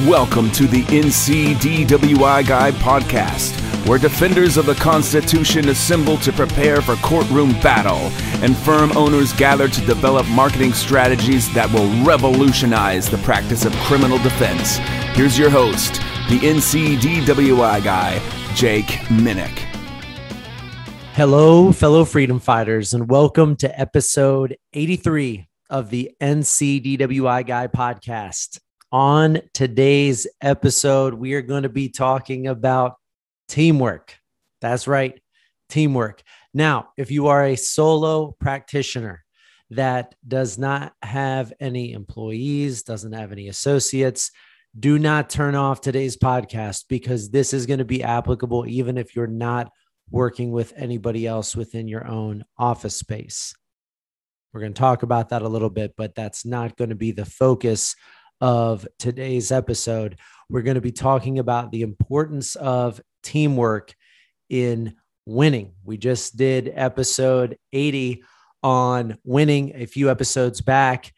Welcome to the NCDWI Guy podcast, where defenders of the Constitution assemble to prepare for courtroom battle and firm owners gather to develop marketing strategies that will revolutionize the practice of criminal defense. Here's your host, the NCDWI Guy, Jake Minnick. Hello, fellow freedom fighters, and welcome to episode 83 of the NCDWI Guy podcast. On today's episode, we are going to be talking about teamwork. That's right, teamwork. Now, if you are a solo practitioner that does not have any employees, doesn't have any associates, do not turn off today's podcast because this is going to be applicable even if you're not working with anybody else within your own office space. We're going to talk about that a little bit, but that's not going to be the focus of today's episode. We're going to be talking about the importance of teamwork in winning. We just did episode 80 on winning a few episodes back.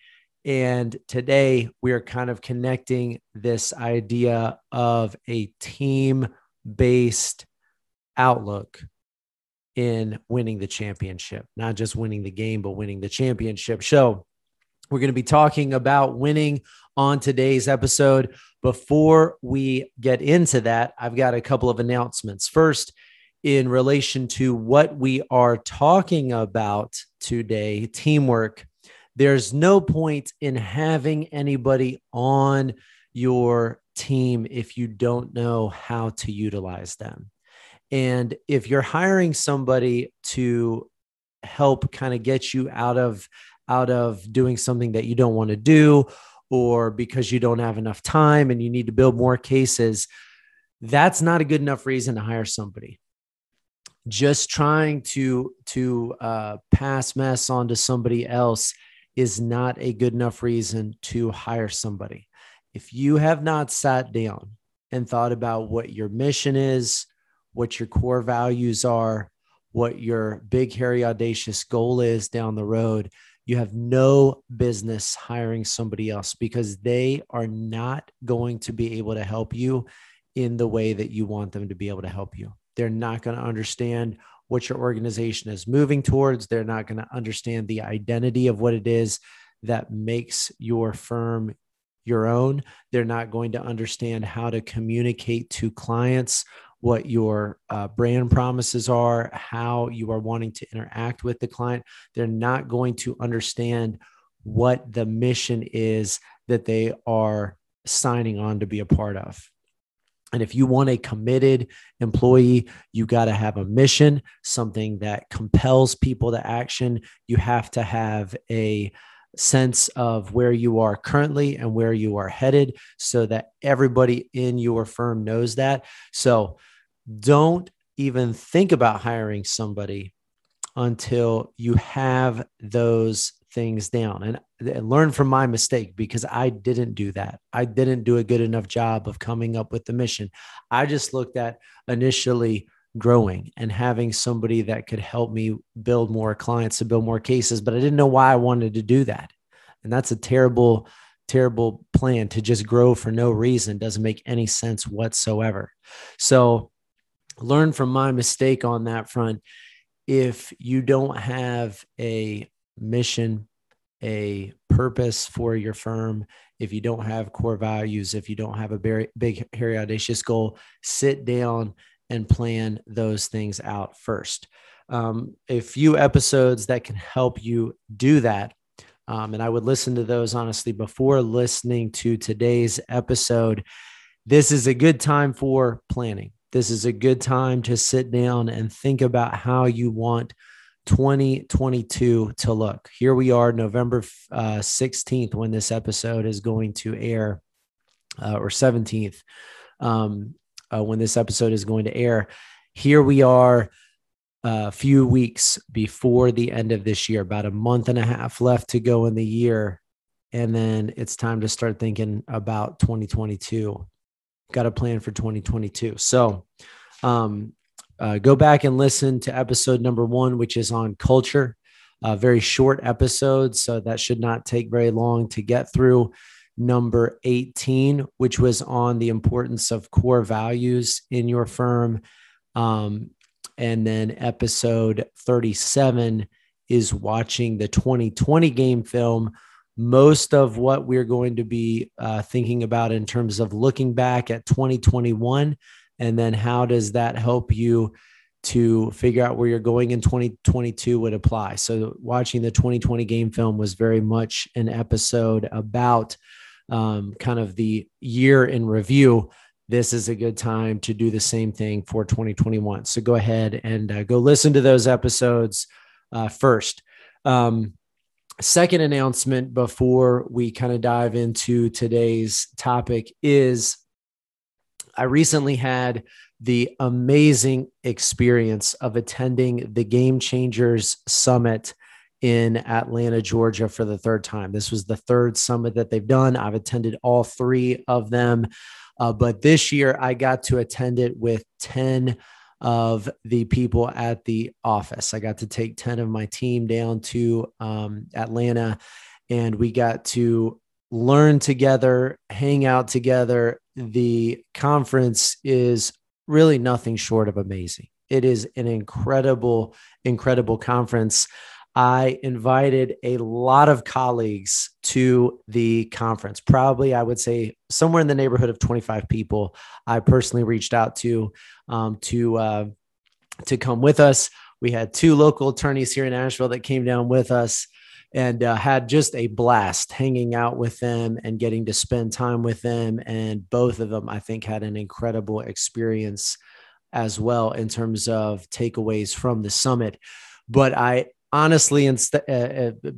And today we are kind of connecting this idea of a team-based outlook in winning the championship, not just winning the game, but winning the championship. So we're going to be talking about winning on today's episode. Before we get into that, I've got a couple of announcements. First, in relation to what we are talking about today, teamwork, there's no point in having anybody on your team if you don't know how to utilize them. And if you're hiring somebody to help kind of get you out of doing something that you don't want to do, or because you don't have enough time and you need to build more cases, that's not a good enough reason to hire somebody. Just trying to pass mess on to somebody else is not a good enough reason to hire somebody. If you have not sat down and thought about what your mission is, what your core values are, what your big, hairy, audacious goal is down the road, you have no business hiring somebody else because they are not going to be able to help you in the way that you want them to be able to help you. They're not going to understand what your organization is moving towards. They're not going to understand the identity of what it is that makes your firm your own. They're not going to understand how to communicate to clients what your brand promises are, how you are wanting to interact with the client. They're not going to understand what the mission is that they are signing on to be a part of. And if you want a committed employee, you got to have a mission, something that compels people to action. You have to have a sense of where you are currently and where you are headed so that everybody in your firm knows that. So don't even think about hiring somebody until you have those things down, and learn from my mistake because I didn't do that. I didn't do a good enough job of coming up with the mission. I just looked at initially growing and having somebody that could help me build more clients to build more cases, but I didn't know why I wanted to do that. And that's a terrible plan to just grow for no reason. Doesn't make any sense whatsoever. So learn from my mistake on that front. If you don't have a mission, a purpose for your firm, if you don't have core values, if you don't have a big, hairy, audacious goal, sit down and plan those things out first. A few episodes that can help you do that. And I would listen to those honestly before listening to today's episode. This is a good time for planning. This is a good time to sit down and think about how you want 2022 to look. Here we are, November 16th, when this episode is going to air, or 17th, when this episode is going to air. Here we are a few weeks before the end of this year, about a month and a half left to go in the year. And then it's time to start thinking about 2022. Got a plan for 2022. So go back and listen to episode number 1, which is on culture. A very short episode, so that should not take very long to get through. number 18, which was on the importance of core values in your firm. And then episode 37 is watching the 2020 game film. Most of what we're going to be thinking about in terms of looking back at 2021, and then how does that help you to figure out where you're going in 2022 would apply. So watching the 2020 game film was very much an episode about kind of the year in review. This is a good time to do the same thing for 2021. So go ahead and go listen to those episodes first. Second announcement before we kind of dive into today's topic is I recently had the amazing experience of attending the Game Changers Summit in Atlanta, Georgia for the third time. This was the third summit that they've done. I've attended all three of them. But this year I got to attend it with 10 of the people at the office. I got to take 10 of my team down to Atlanta, and we got to learn together, hang out together. The conference is really nothing short of amazing. It is an incredible, incredible conference. I invited a lot of colleagues to the conference. Probably, I would say somewhere in the neighborhood of 25 people I personally reached out to come with us. We had 2 local attorneys here in Nashville that came down with us and had just a blast hanging out with them and getting to spend time with them. And both of them, I think, had an incredible experience as well in terms of takeaways from the summit. But I honestly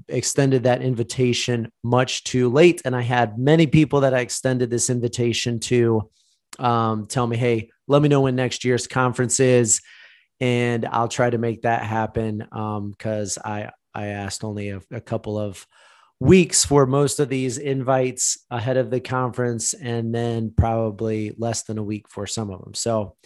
extended that invitation much too late. And I had many people that I extended this invitation to tell me, hey, let me know when next year's conference is, and I'll try to make that happen. Because I asked only a couple of weeks for most of these invites ahead of the conference, and then probably less than a week for some of them. So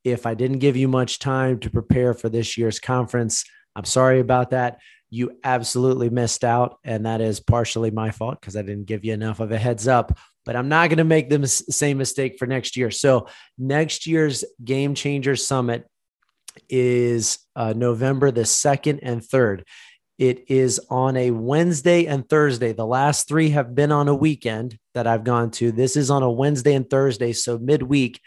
if I didn't give you much time to prepare for this year's conference, I'm sorry about that. You absolutely missed out. And that is partially my fault because I didn't give you enough of a heads up, but I'm not going to make the same mistake for next year. So next year's Game Changer Summit is November the 2nd and 3rd. It is on a Wednesday and Thursday. The last 3 have been on a weekend that I've gone to. This is on a Wednesday and Thursday, so midweek.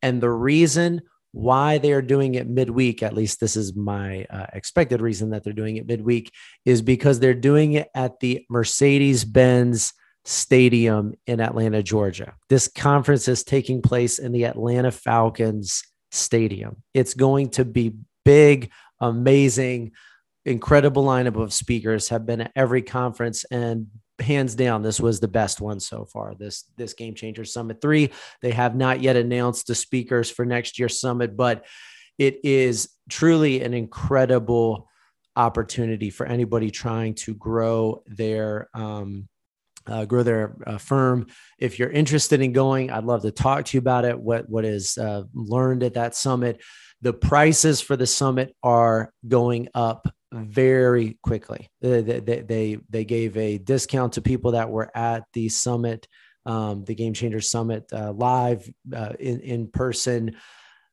And the reason why they are doing it midweek, at least this is my expected reason that they're doing it midweek, is because they're doing it at the Mercedes-Benz Stadium in Atlanta, Georgia. This conference is taking place in the Atlanta Falcons Stadium. It's going to be big, amazing, incredible lineup of speakers have been at every conference, and hands down, this was the best one so far. This Game Changer Summit 3. They have not yet announced the speakers for next year's summit, but it is truly an incredible opportunity for anybody trying to grow their firm. If you're interested in going, I'd love to talk to you about it. What is learned at that summit? The prices for the summit are going up very quickly. They gave a discount to people that were at the summit, the Game Changer Summit live in person.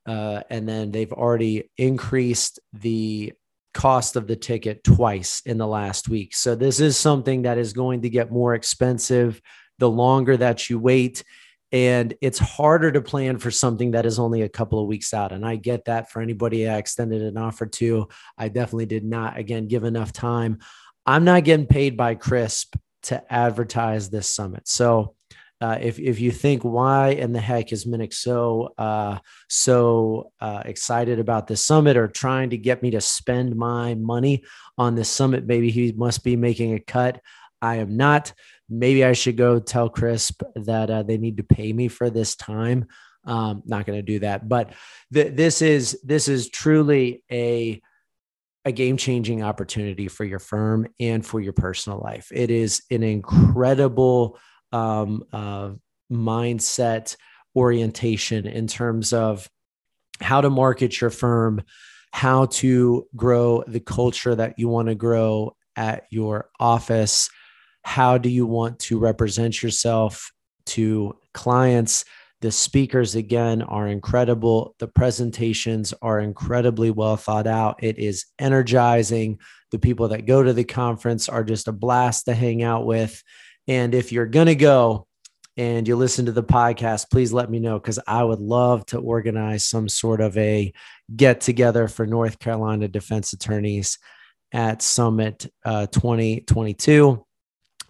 And then they've already increased the cost of the ticket twice in the last week. So this is something that is going to get more expensive the longer that you wait. And it's harder to plan for something that is only a couple of weeks out. And I get that for anybody I extended an offer to. I definitely did not, again, give enough time. I'm not getting paid by CRISP to advertise this summit. So if you think, why in the heck is Minnick so excited about this summit or trying to get me to spend my money on this summit, maybe he must be making a cut. I am not. Maybe I should go tell CRISP that they need to pay me for this time. Not going to do that, but this is truly a game-changing opportunity for your firm and for your personal life. It is an incredible mindset orientation in terms of how to market your firm, how to grow the culture that you want to grow at your office, how do you want to represent yourself to clients? The speakers, again, are incredible. The presentations are incredibly well thought out. It is energizing. The people that go to the conference are just a blast to hang out with. And if you're going to go and you listen to the podcast, please let me know, because I would love to organize some sort of a get together for North Carolina defense attorneys at Summit 2022.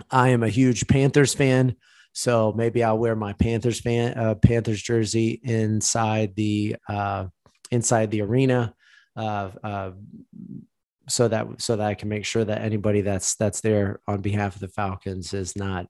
I am a huge Panthers fan, so maybe I'll wear my Panthers jersey inside the arena, so that I can make sure that anybody that's there on behalf of the Falcons is not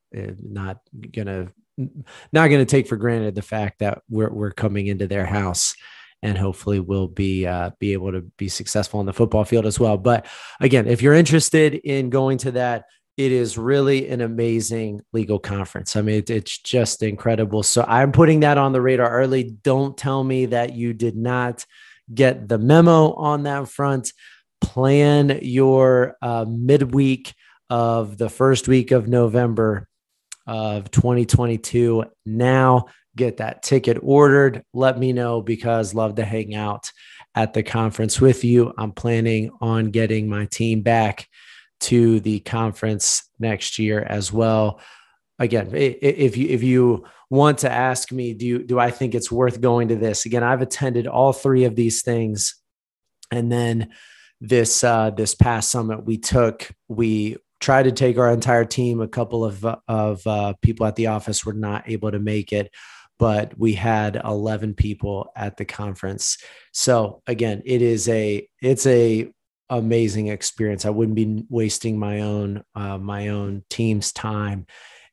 gonna take for granted the fact that we're coming into their house, and hopefully we'll be able to be successful on the football field as well. But again, if you're interested in going to that, it is really an amazing legal conference. I mean, it's just incredible. So I'm putting that on the radar early. Don't tell me that you did not get the memo on that front. Plan your midweek of the first week of November of 2022. Now get that ticket ordered. Let me know, because love to hang out at the conference with you. I'm planning on getting my team back to the conference next year as well. Again, if you want to ask me, do I think it's worth going to this? Again, I've attended all three of these things. And then this past summit we tried to take our entire team. A couple of people at the office were not able to make it, but we had 11 people at the conference. So again, it's a amazing experience. I wouldn't be wasting my own team's time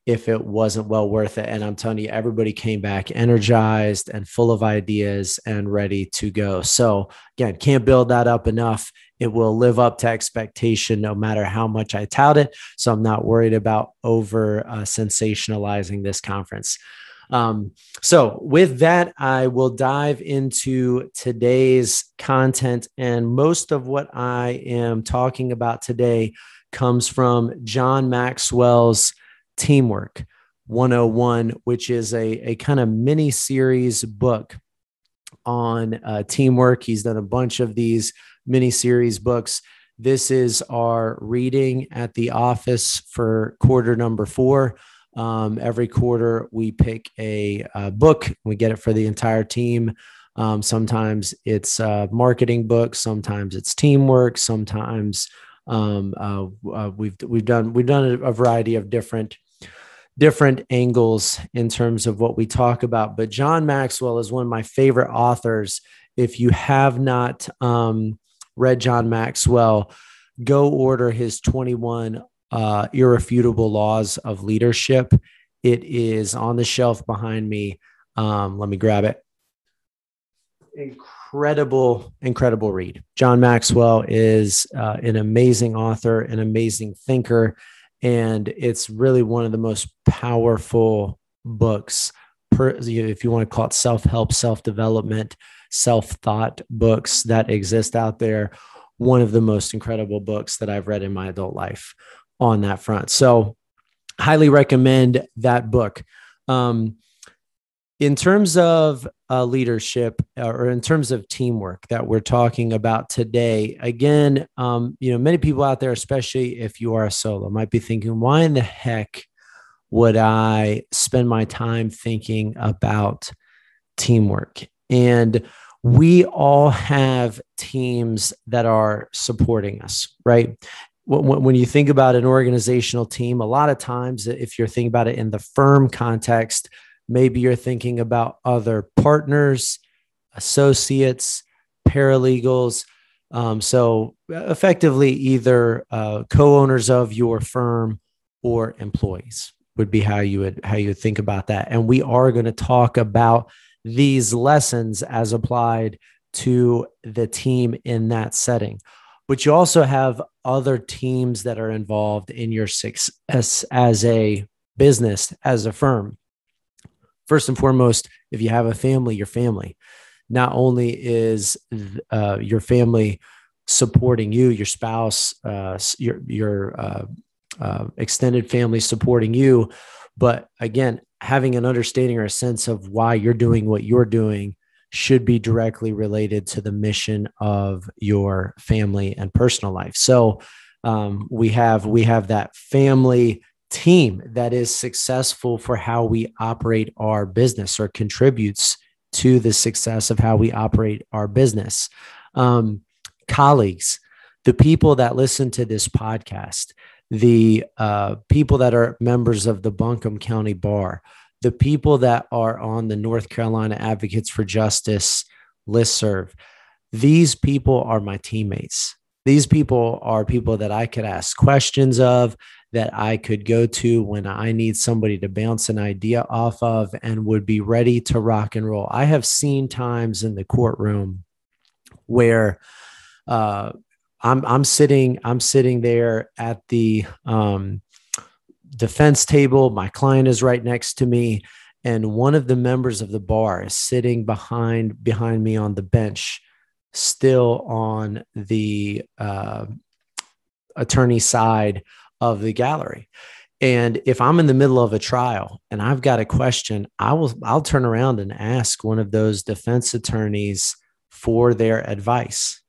if it wasn't well worth it. And I'm telling you, everybody came back energized and full of ideas and ready to go. So again, can't build that up enough. It will live up to expectation no matter how much I tout it. So I'm not worried about over sensationalizing this conference. So with that, I will dive into today's content. And most of what I am talking about today comes from John Maxwell's Teamwork 101, which is a kind of mini series book on teamwork. He's done a bunch of these mini series books. This is our reading at the office for quarter number 4. Every quarter we pick a book. We get it for the entire team. Sometimes it's a marketing book. Sometimes it's teamwork. Sometimes we've done a variety of different angles in terms of what we talk about. But John Maxwell is one of my favorite authors. If you have not read John Maxwell, go order his 21 Irrefutable Laws of Leadership. It is on the shelf behind me. Let me grab it. Incredible read. John Maxwell is an amazing author, an amazing thinker, and it's really one of the most powerful books, if you want to call it self-help, self-development, self-thought books that exist out there. One of the most incredible books that I've read in my adult life on that front. So highly recommend that book. In terms of leadership, or in terms of teamwork that we're talking about today, again, many people out there, especially if you are a solo, might be thinking, why in the heck would I spend my time thinking about teamwork? And we all have teams that are supporting us, right? When you think about an organizational team, a lot of times, if you're thinking about it in the firm context, maybe you're thinking about other partners, associates, paralegals. So effectively either co-owners of your firm or employees would be how you would think about that. And we are going to talk about these lessons as applied to the team in that setting. But you also have other teams that are involved in your success as a business, as a firm. First and foremost, if you have a family, your family. Not only is your family supporting you, your spouse, your extended family supporting you. But again, having an understanding or a sense of why you're doing what you're doing should be directly related to the mission of your family and personal life. So we have that family team that is successful for how we operate our business, or contributes to the success of how we operate our business. Colleagues, the people that listen to this podcast, the people that are members of the Buncombe County Bar, the people that are on the North Carolina Advocates for Justice listserv, these people are my teammates. These people are people that I could ask questions of, that I could go to when I need somebody to bounce an idea off of, and would be ready to rock and roll. I have seen times in the courtroom where I'm sitting there at the defense table. My client is right next to me, and one of the members of the bar is sitting behind me on the bench, still on the attorney side of the gallery. And if I'm in the middle of a trial and I've got a question, I'll turn around and ask one of those defense attorneys for their advice,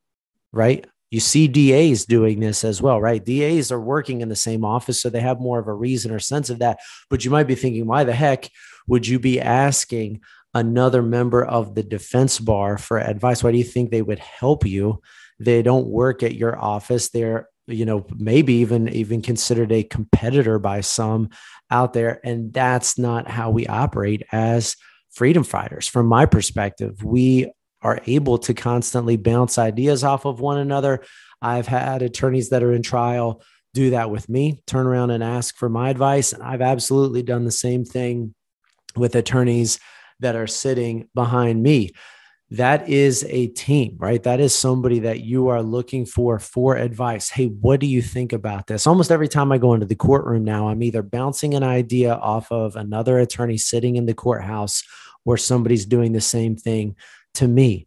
right? You see DAs doing this as well, right? DAs are working in the same office, so they have more of a reason or sense of that. But you might be thinking, why the heck would you be asking another member of the defense bar for advice? Why do you think they would help you? They don't work at your office. They're, maybe even considered a competitor by some out there. And that's not how we operate as freedom fighters. From my perspective, we are able to constantly bounce ideas off of one another. I've had attorneys that are in trial do that with me, turn around and ask for my advice. And I've absolutely done the same thing with attorneys that are sitting behind me. That is a team, right? That is somebody that you are looking for advice. Hey, what do you think about this? Almost every time I go into the courtroom now, I'm either bouncing an idea off of another attorney sitting in the courthouse, or somebody's doing the same thing to me.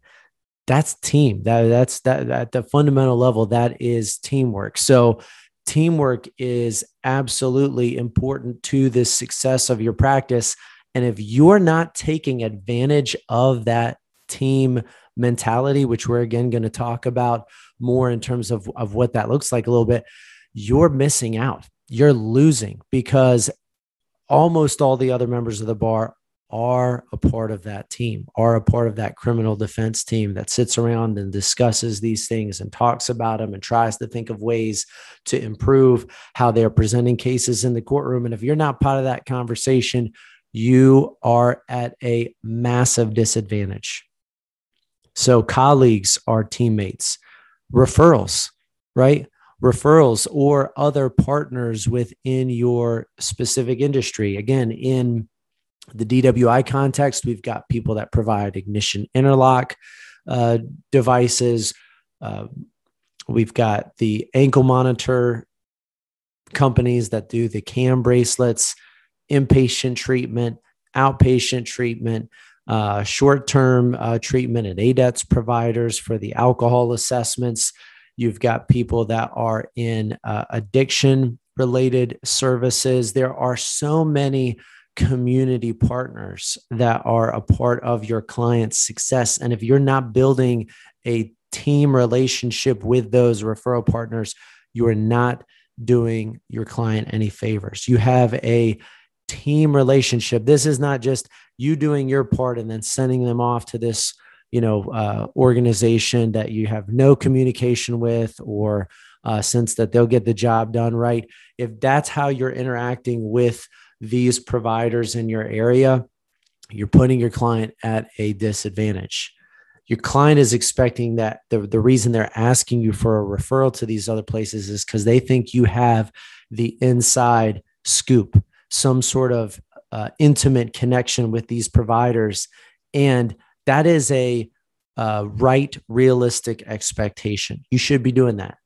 That's team. That's at the fundamental level, that is teamwork. So teamwork is absolutely important to the success of your practice. And if you're not taking advantage of that team mentality, which we're again going to talk about more in terms of what that looks like a little bit, you're missing out. You're losing, because almost all the other members of the bar are a part of that team, are a part of that criminal defense team that sits around and discusses these things and talks about them and tries to think of ways to improve how they're presenting cases in the courtroom. And if you're not part of that conversation, you are at a massive disadvantage. So colleagues are teammates. Referrals, right? Referrals or other partners within your specific industry. Again, in the DWI context, we've got people that provide ignition interlock devices. We've got the ankle monitor companies that do the cam bracelets, inpatient treatment, outpatient treatment, short-term treatment, and ADETS providers for the alcohol assessments. You've got people that are in addiction-related services. There are so many community partners that are a part of your client's success. And if you're not building a team relationship with those referral partners, you are not doing your client any favors. You have a team relationship. This is not just you doing your part and then sending them off to this, organization that you have no communication with or sense that they'll get the job done right. If that's how you're interacting with these providers in your area, you're putting your client at a disadvantage. Your client is expecting that the reason they're asking you for a referral to these other places is because they think you have the inside scoop, some sort of intimate connection with these providers. And that is a right, realistic expectation. You should be doing that.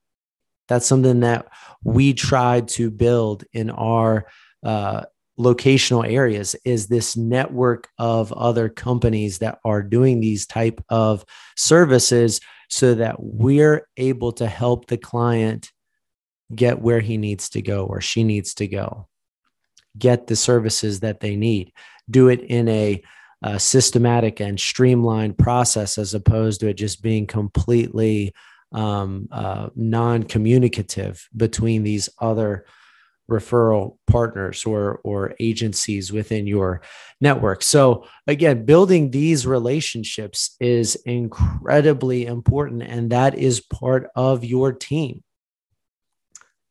That's something that we tried to build in our locational areas, is this network of other companies that are doing these type of services so that we're able to help the client get where he needs to go or she needs to go, get the services that they need, do it in a systematic and streamlined process, as opposed to it just being completely non-communicative between these other referral partners or agencies within your network. So again, building these relationships is incredibly important, and that is part of your team.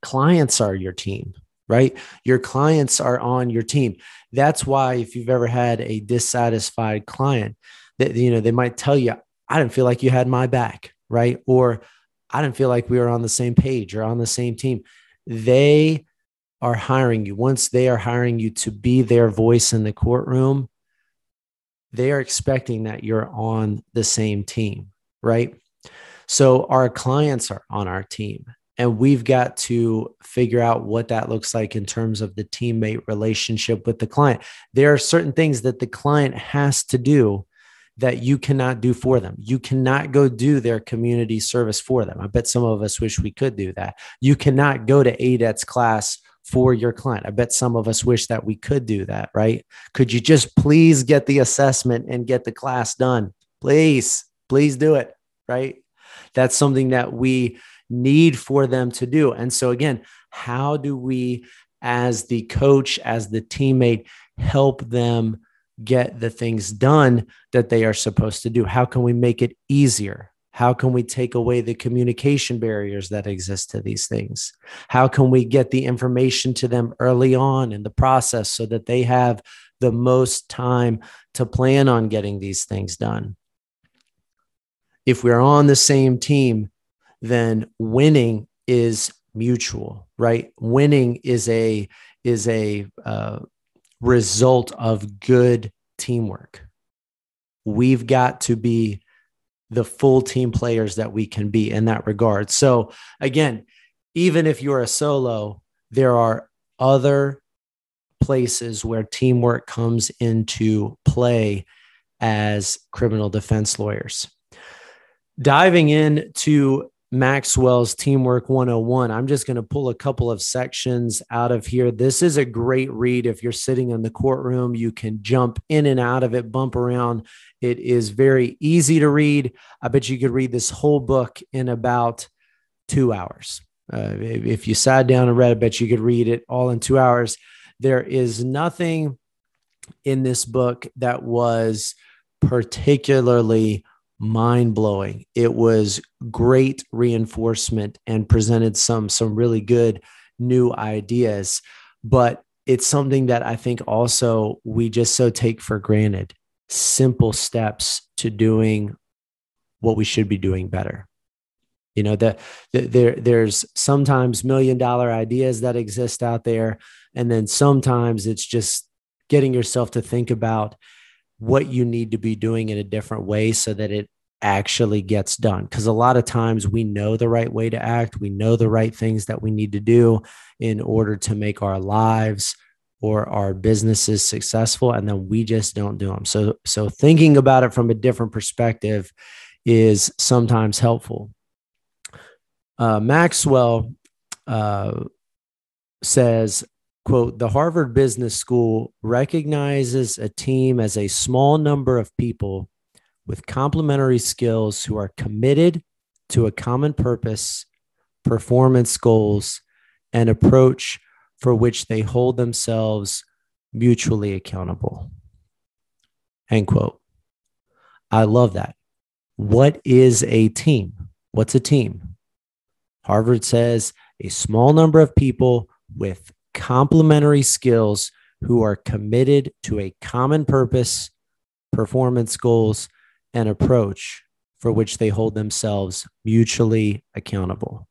Clients are your team, right? Your clients are on your team. That's why if you've ever had a dissatisfied client, that they might tell you, I didn't feel like you had my back, right? Or I didn't feel like we were on the same page or on the same team. They are hiring you. Once they are hiring you to be their voice in the courtroom, they are expecting that you're on the same team, right? So our clients are on our team, and we've got to figure out what that looks like in terms of the teammate relationship with the client. There are certain things that the client has to do that you cannot do for them. You cannot go do their community service for them. I bet some of us wish we could do that. You cannot go to ADET's class for your client. I bet some of us wish that we could do that, right? Could you just please get the assessment and get the class done? Please do it, right? That's something that we need for them to do. And so again, how do we, as the coach, as the teammate, help them get the things done that they are supposed to do? How can we make it easier? How can we take away the communication barriers that exist to these things? How can we get the information to them early on in the process so that they have the most time to plan on getting these things done? If we're on the same team, then winning is mutual, right? Winning is a result of good teamwork. We've got to be the full team players that we can be in that regard. So again, even if you're a solo, there are other places where teamwork comes into play as criminal defense lawyers. Diving into Maxwell's Teamwork 101, I'm just going to pull a couple of sections out of here. This is a great read. If you're sitting in the courtroom, you can jump in and out of it, bump around. It is very easy to read. I bet you could read this whole book in about 2 hours. If you sat down and read, I bet you could read it all in 2 hours. There is nothing in this book that was particularly mind-blowing. It was great reinforcement and presented some really good new ideas, but it's something that I think also we just so take for granted. Simple steps to doing what we should be doing better. There's sometimes $1 million ideas that exist out there, and then sometimes it's just getting yourself to think about what you need to be doing in a different way so that it actually gets done. Because a lot of times we know the right way to act. We know the right things that we need to do in order to make our lives or our businesses successful, and then we just don't do them. So thinking about it from a different perspective is sometimes helpful. Maxwell says, quote, "The Harvard Business School recognizes a team as a small number of people with complementary skills who are committed to a common purpose, performance goals, and approach for which they hold themselves mutually accountable." End quote. I love that. What is a team? What's a team? Harvard says a small number of people with complementary skills who are committed to a common purpose, performance goals, and approach for which they hold themselves mutually accountable.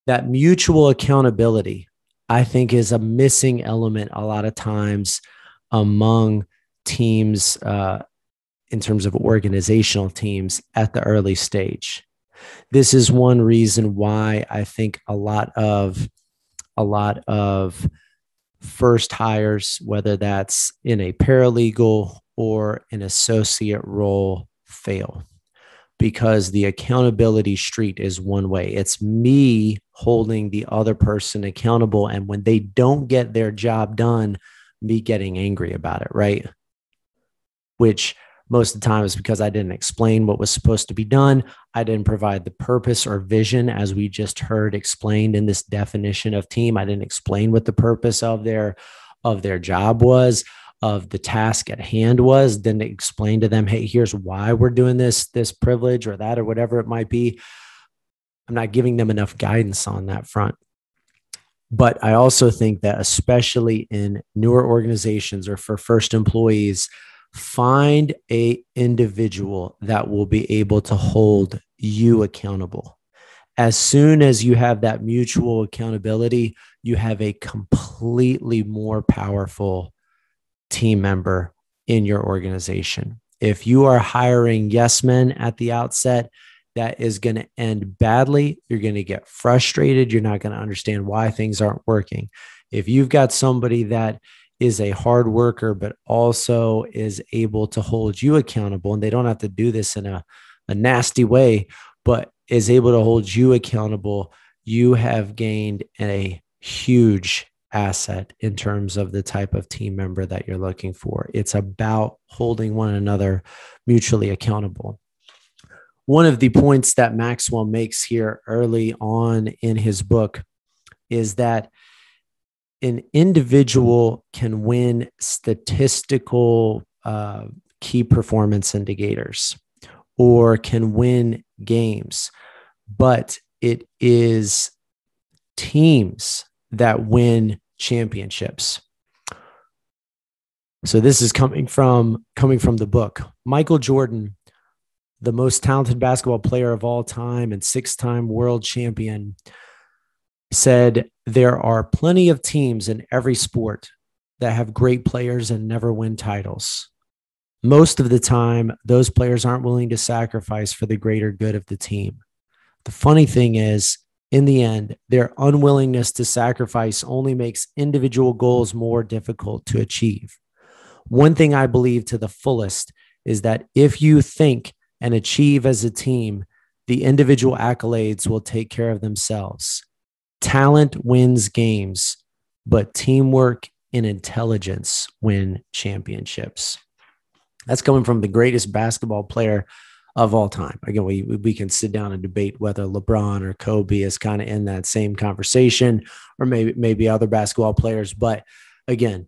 That mutual accountability, I think, is a missing element a lot of times among teams in terms of organizational teams at the early stage. This is one reason why I think a lot of first hires, whether that's in a paralegal or an associate role, fail. because the accountability street is one way. It's me holding the other person accountable. And when they don't get their job done, me getting angry about it, right? Which most of the time is because I didn't explain what was supposed to be done. I didn't provide the purpose or vision, as we just heard explained in this definition of team. I didn't explain what the purpose of their job was, of the task at hand was. Then explain to them, hey, here's why we're doing this privilege or that, or whatever it might be. I'm not giving them enough guidance on that front. But I also think that especially in newer organizations or for first employees, find an individual that will be able to hold you accountable. As soon as you have that mutual accountability, you have a completely more powerful team member in your organization. If you are hiring yes men at the outset, that is going to end badly. You're going to get frustrated. You're not going to understand why things aren't working. If you've got somebody that is a hard worker, but also is able to hold you accountable, and they don't have to do this in a nasty way, but is able to hold you accountable, you have gained a huge asset in terms of the type of team member that you're looking for. It's about holding one another mutually accountable. One of the points that Maxwell makes here early on in his book is that an individual can win statistical key performance indicators or can win games, but it is teams that win championships. So this is coming from the book. Michael Jordan, the most talented basketball player of all time and 6-time world champion, said there are plenty of teams in every sport that have great players and never win titles. Most of the time, those players aren't willing to sacrifice for the greater good of the team. The funny thing is, in the end, their unwillingness to sacrifice only makes individual goals more difficult to achieve. One thing I believe to the fullest is that if you think and achieve as a team, the individual accolades will take care of themselves. Talent wins games, but teamwork and intelligence win championships. That's coming from the greatest basketball player of all time. Again, we can sit down and debate whether LeBron or Kobe is kind of in that same conversation, or maybe other basketball players. But again,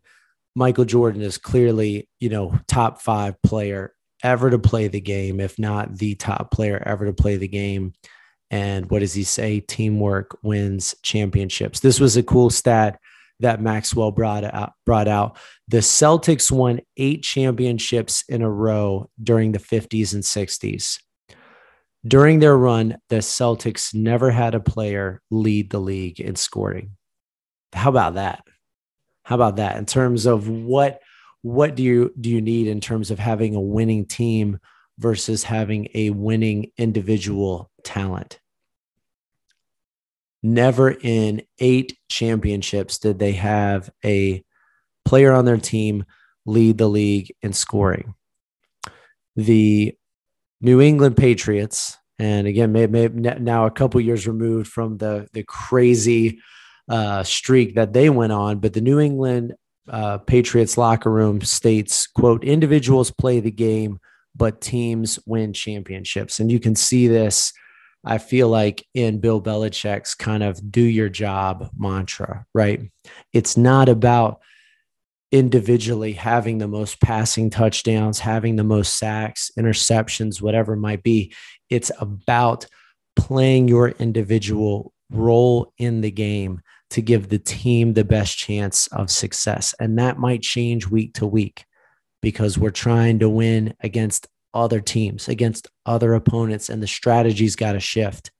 Michael Jordan is clearly, top 5 player ever to play the game, if not the top player ever to play the game. And what does he say? Teamwork wins championships. This was a cool stat that Maxwell brought out. The Celtics won 8 championships in a row during the 50s and 60s. During their run, the Celtics never had a player lead the league in scoring. How about that? In terms of what do you need in terms of having a winning team versus having a winning individual talent? Never in 8 championships did they have a player on their team lead the league in scoring. The New England Patriots, and again, maybe now a couple years removed from the crazy streak that they went on, but the New England Patriots locker room states, quote, individuals play the game, but teams win championships. And you can see this, I feel like, in Bill Belichick's kind of do your job mantra, right? It's not about individually having the most passing touchdowns, having the most sacks, interceptions, whatever it might be. It's about playing your individual role in the game to give the team the best chance of success. And that might change week to week because we're trying to win against other teams, against other opponents, and the strategy's got to shift.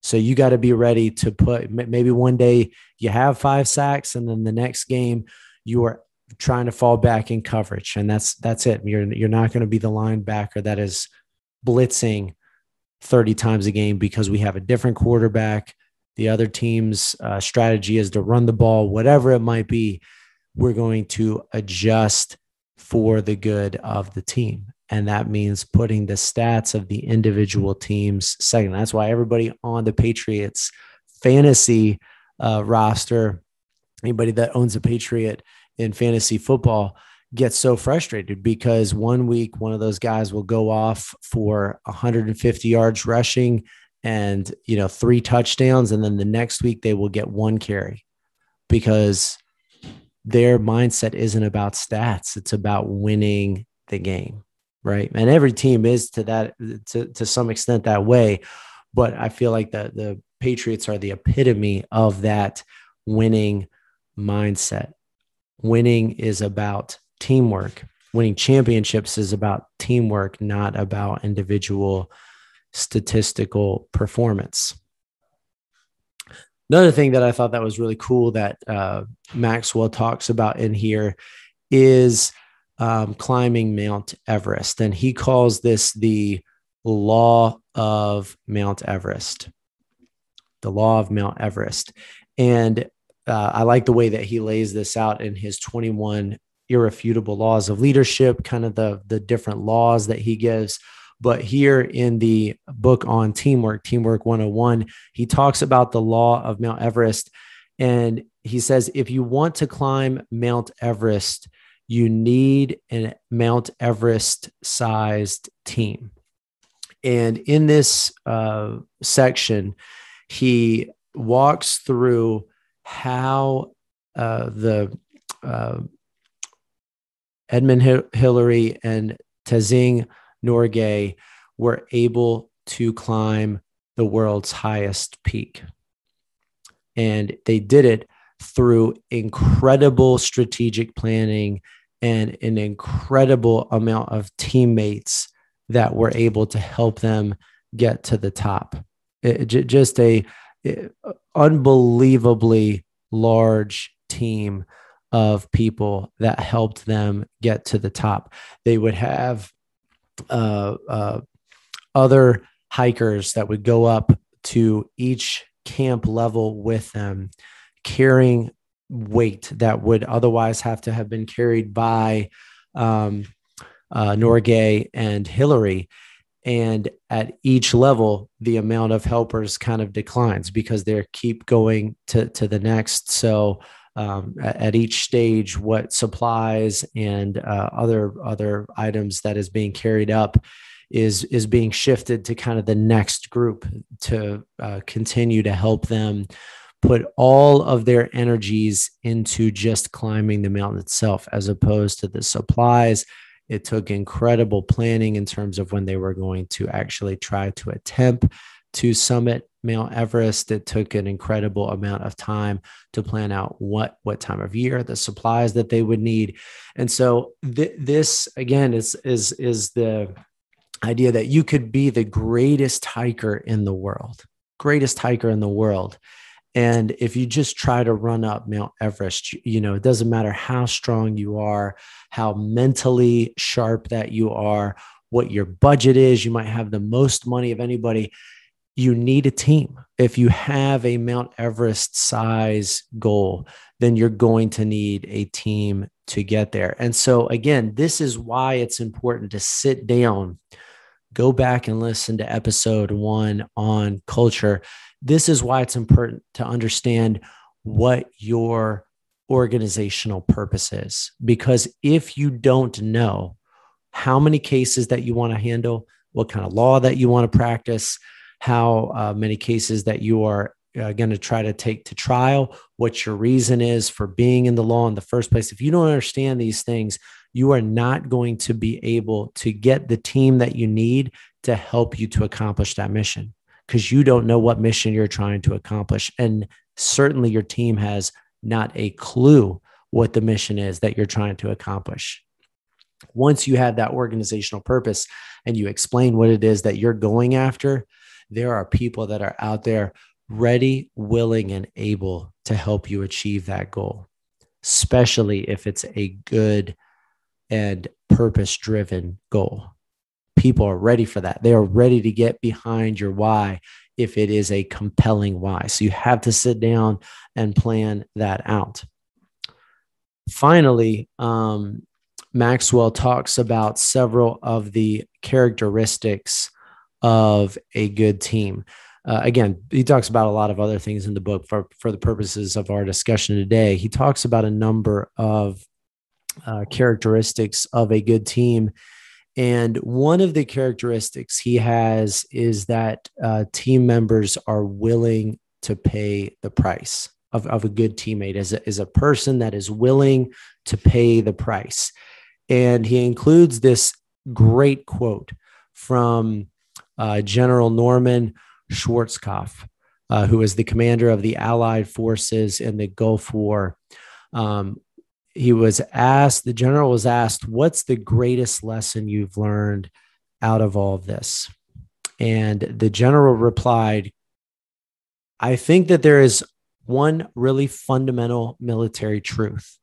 So you got to be ready to put, maybe one day you have 5 sacks and then the next game you are trying to fall back in coverage. And that's it. You're not going to be the linebacker that is blitzing 30 times a game because we have a different quarterback. The other team's strategy is to run the ball, whatever it might be. We're going to adjust for the good of the team. And that means putting the stats of the individual teams second. That's why everybody on the Patriots fantasy roster, anybody that owns a Patriot in fantasy football, gets so frustrated because one week one of those guys will go off for 150 yards rushing and 3 touchdowns, and then the next week they will get 1 carry because their mindset isn't about stats. It's about winning the game, right? And every team is to some extent that way, but I feel like the Patriots are the epitome of that winning mindset. Winning is about teamwork. Winning championships is about teamwork, not about individual statistical performance. Another thing that I thought that was really cool that Maxwell talks about in here is climbing Mount Everest. And he calls this the Law of Mount Everest. The Law of Mount Everest. And I like the way that he lays this out in his 21 irrefutable laws of leadership, kind of the different laws that he gives. But here in the book on Teamwork 101, he talks about the Law of Mount Everest. And he says, if you want to climb Mount Everest, you need a Mount Everest sized team. And in this section, he walks through how the Edmund Hillary and Tenzing Norgay were able to climb the world's highest peak. And they did it through incredible strategic planning and an incredible amount of teammates that were able to help them get to the top. Just a unbelievably large team of people that helped them get to the top. They would have other hikers that would go up to each camp level with them, carrying weight that would otherwise have to have been carried by Norgay and Hillary. And at each level, the amount of helpers kind of declines because they keep going to the next. So at each stage, what supplies and other items that is being carried up is being shifted to kind of the next group to continue to help them put all of their energies into just climbing the mountain itself, as opposed to the supplies. It took incredible planning in terms of when they were going to actually try to attempt to summit Mount Everest. It took an incredible amount of time to plan out what time of year, the supplies that they would need. And so this again is the idea that you could be the greatest hiker in the world. And if you just try to run up Mount Everest, it doesn't matter how strong you are, how mentally sharp that you are, what your budget is. You might have the most money of anybody. You need a team. If you have a Mount Everest size goal, then you're going to need a team to get there. And so again, this is why it's important to sit down, go back and listen to episode 1 on culture. This is why it's important to understand what your organizational purpose is. Because if you don't know how many cases that you want to handle, what kind of law that you want to practice, how many cases that you are going to try to take to trial, what your reason is for being in the law in the first place. If you don't understand these things, you are not going to be able to get the team that you need to help you to accomplish that mission, because you don't know what mission you're trying to accomplish. And certainly your team has not a clue what the mission is that you're trying to accomplish. Once you have that organizational purpose and you explain what it is that you're going after, there are people that are out there ready, willing, and able to help you achieve that goal, especially if it's a good and purpose-driven goal. People are ready for that. They are ready to get behind your why if it is a compelling why. So you have to sit down and plan that out. Finally, Maxwell talks about several of the characteristics of a good team. Again, he talks about a lot of other things in the book for the purposes of our discussion today. He talks about a number of characteristics of a good team. And one of the characteristics he has is that team members are willing to pay the price of a good teammate, is a person that is willing to pay the price. And he includes this great quote from General Norman Schwarzkopf, who was the commander of the Allied forces in the Gulf War. The general was asked, what's the greatest lesson you've learned out of all of this? And the general replied, I think that there is one really fundamental military truth,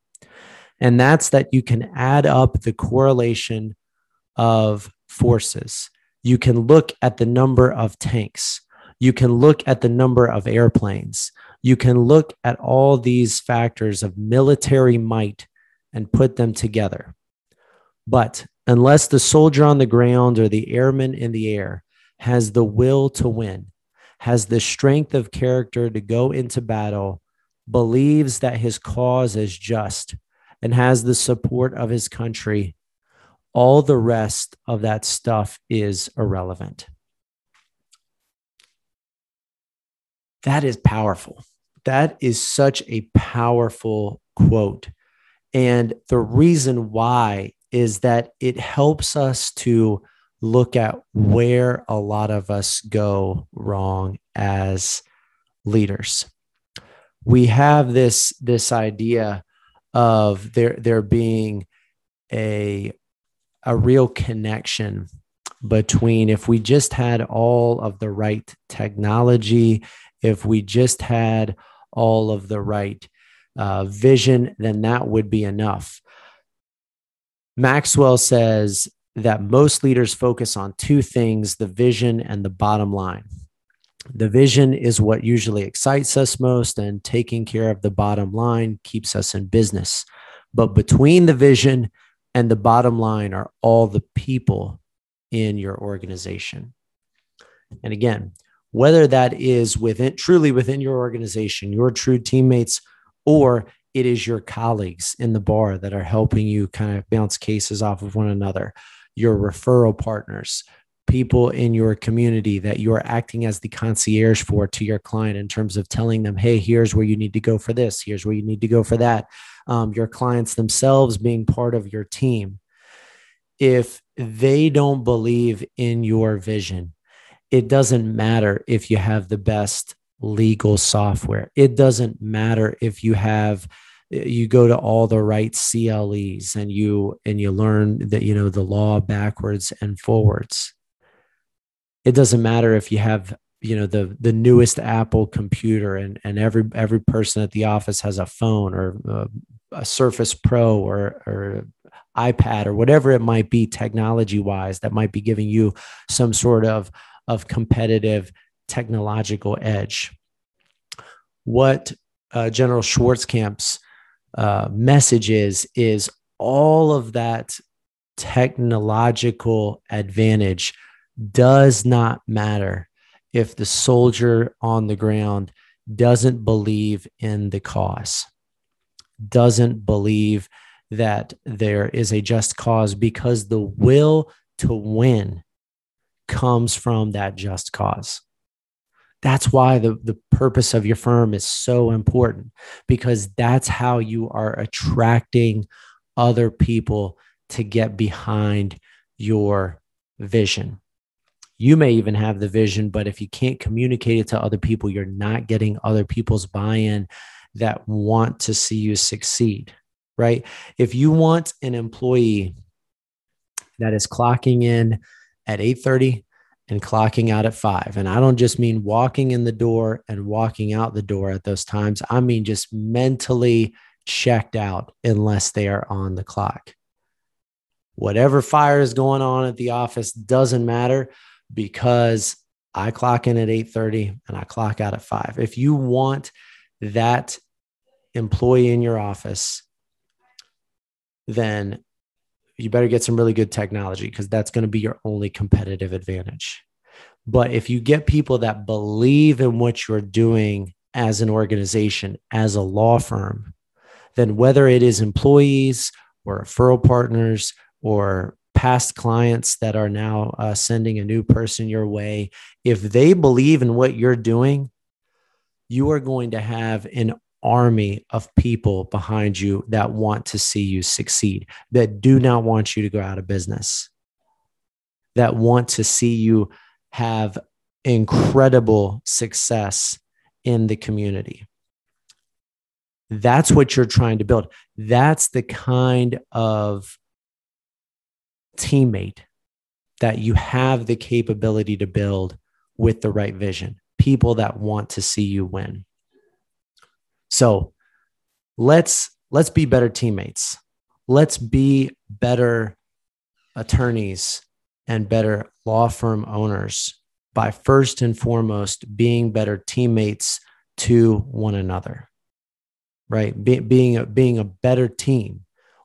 and that's that you can add up the correlation of forces. You can look at the number of tanks. You can look at the number of airplanes. You can look at all these factors of military might and put them together. But unless the soldier on the ground or the airman in the air has the will to win, has the strength of character to go into battle, believes that his cause is just, and has the support of his country, all the rest of that stuff is irrelevant. That is powerful. That is such a powerful quote. And the reason why is that it helps us to look at where a lot of us go wrong as leaders. We have this idea of there being a real connection between, if we just had all of the right technology, if we just had all of the right vision, then that would be enough. Maxwell says that most leaders focus on two things: the vision and the bottom line. The vision is what usually excites us most, and taking care of the bottom line keeps us in business. But between the vision and the bottom line are all the people in your organization. And again, whether that is truly within your organization, your true teammates, or it is your colleagues in the bar that are helping you kind of bounce cases off of one another, your referral partners, people in your community that you're acting as the concierge for to your client in terms of telling them, hey, here's where you need to go for this, here's where you need to go for that. Your clients themselves being part of your team. If they don't believe in your vision, it doesn't matter if you have the best legal software. It doesn't matter if you go to all the right CLEs and you learn that, the law backwards and forwards. It doesn't matter if you have, the newest Apple computer and every person at the office has a phone or a Surface Pro or iPad or whatever it might be technology wise that might be giving you some sort of competitive technological edge. What General Schwarzkampf's message is all of that technological advantage does not matter if the soldier on the ground doesn't believe in the cause, doesn't believe that there is a just cause, because the will to win comes from that just cause. That's why the purpose of your firm is so important, because that's how you are attracting other people to get behind your vision. You may even have the vision, but if you can't communicate it to other people, you're not getting other people's buy-in that want to see you succeed, right? If you want an employee that is clocking in at 8:30 and clocking out at 5, and I don't just mean walking in the door and walking out the door at those times, I mean just mentally checked out unless they are on the clock. Whatever fire is going on at the office doesn't matter, because I clock in at 8:30 and I clock out at 5. If you want that employee in your office, then you better get some really good technology because that's going to be your only competitive advantage. But if you get people that believe in what you're doing as an organization, as a law firm, then whether it is employees or referral partners or past clients that are now sending a new person your way, if they believe in what you're doing, you are going to have an army of people behind you that want to see you succeed, that do not want you to go out of business, that want to see you have incredible success in the community. That's what you're trying to build. That's the kind of teammate that you have the capability to build with the right vision. People that want to see you win. So let's be better teammates. Let's be better attorneys and better law firm owners by first and foremost being better teammates to one another, right? Being a better team.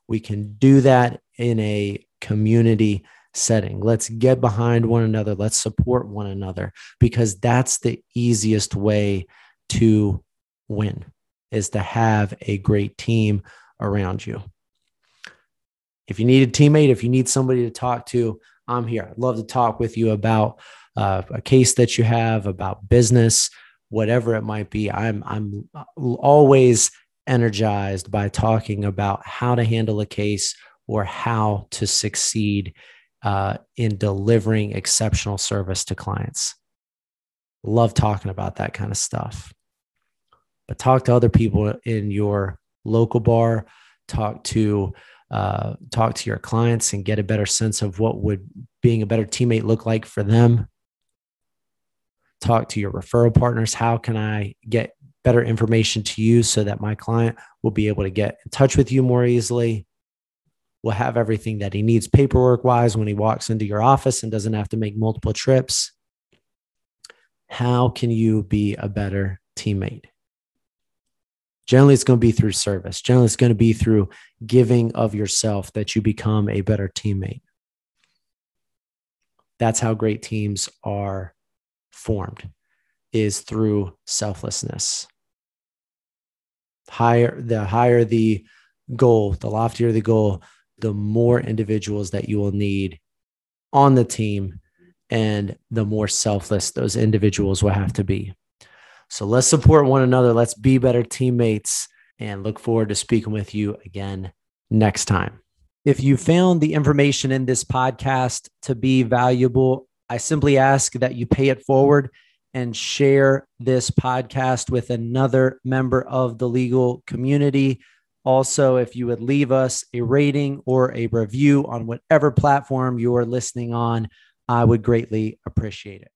We can do that in a community setting. Let's get behind one another. Let's support one another, because that's the easiest way to win, is to have a great team around you. If you need a teammate, if you need somebody to talk to, I'm here. I'd love to talk with you about a case that you have, about business, whatever it might be. I'm always energized by talking about how to handle a case or how to succeed in delivering exceptional service to clients. Love talking about that kind of stuff. But talk to other people in your local bar, talk to your clients and get a better sense of what would being a better teammate look like for them. Talk to your referral partners. How can I get better information to you so that my client will be able to get in touch with you more easily? Will have everything that he needs paperwork wise when he walks into your office and doesn't have to make multiple trips. How can you be a better teammate? Generally, it's going to be through service. Generally, it's going to be through giving of yourself that you become a better teammate. That's how great teams are formed, is through selflessness. The higher the goal, the loftier the goal, the more individuals that you will need on the team, and the more selfless those individuals will have to be. So let's support one another. Let's be better teammates, and look forward to speaking with you again next time. If you found the information in this podcast to be valuable, I simply ask that you pay it forward and share this podcast with another member of the legal community. Also, if you would leave us a rating or a review on whatever platform you're listening on, I would greatly appreciate it.